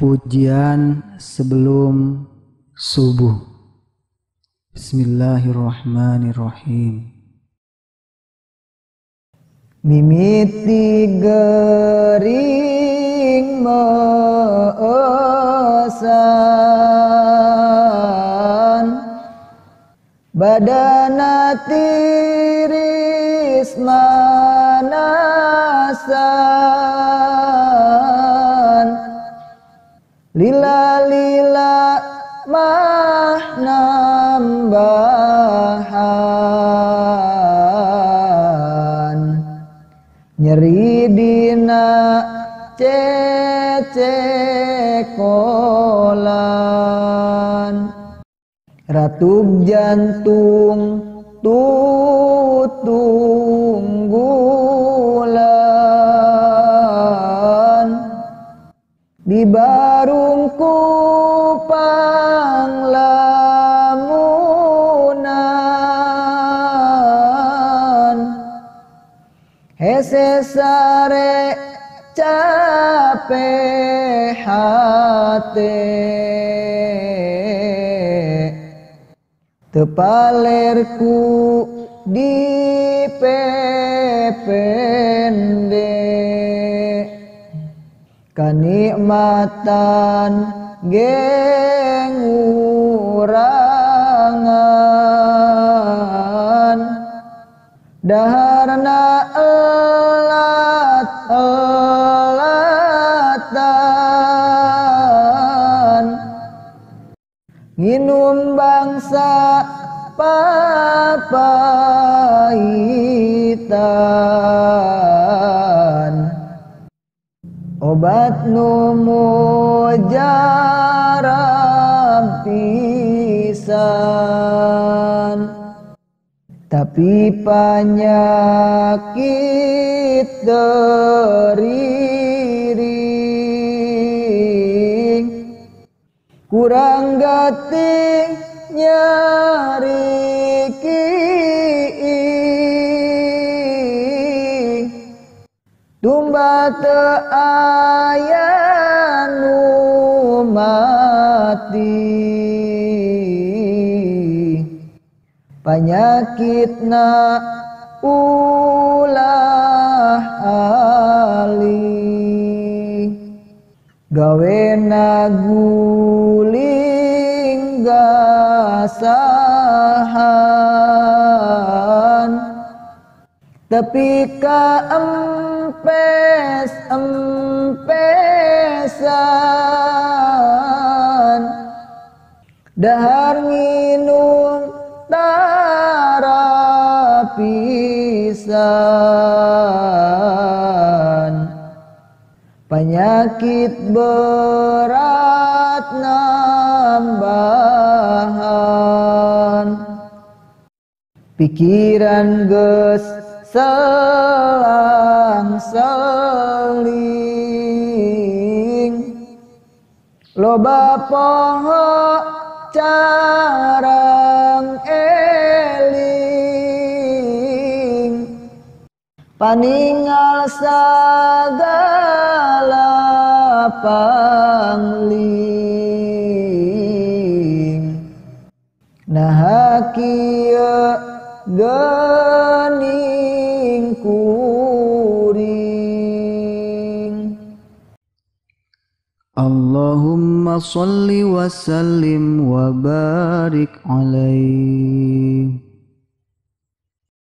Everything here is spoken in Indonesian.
Pujian sebelum subuh. Bismillahirrahmanirrahim. Mimiti gering meesan, badana tiris manasan, lila mah nambahan, nyeri dina cecekolan, ratup jantung tutunggulan, di barungku panglamunan, hese sare capek hate, tepalerku di pepende, kanikmatan gengurangan, daharna elat-elatan, nginum bangsa papahitan, obat nu mujarab pisan, tapi penyakit teriring, kurang getih nyari kiing, tumba teu aya nu mati, panyakitna ulah alih, gawena guling gasahan, tapi ka empes-empesan, dahar nginum tara pisan, penyakit berat nambahan, pikiran geus selang-seling, loba poho carang eling, paningal sagala pangling, nah kieu geuning kuring. Allahumma sholli wa sallim wa barik alaihi.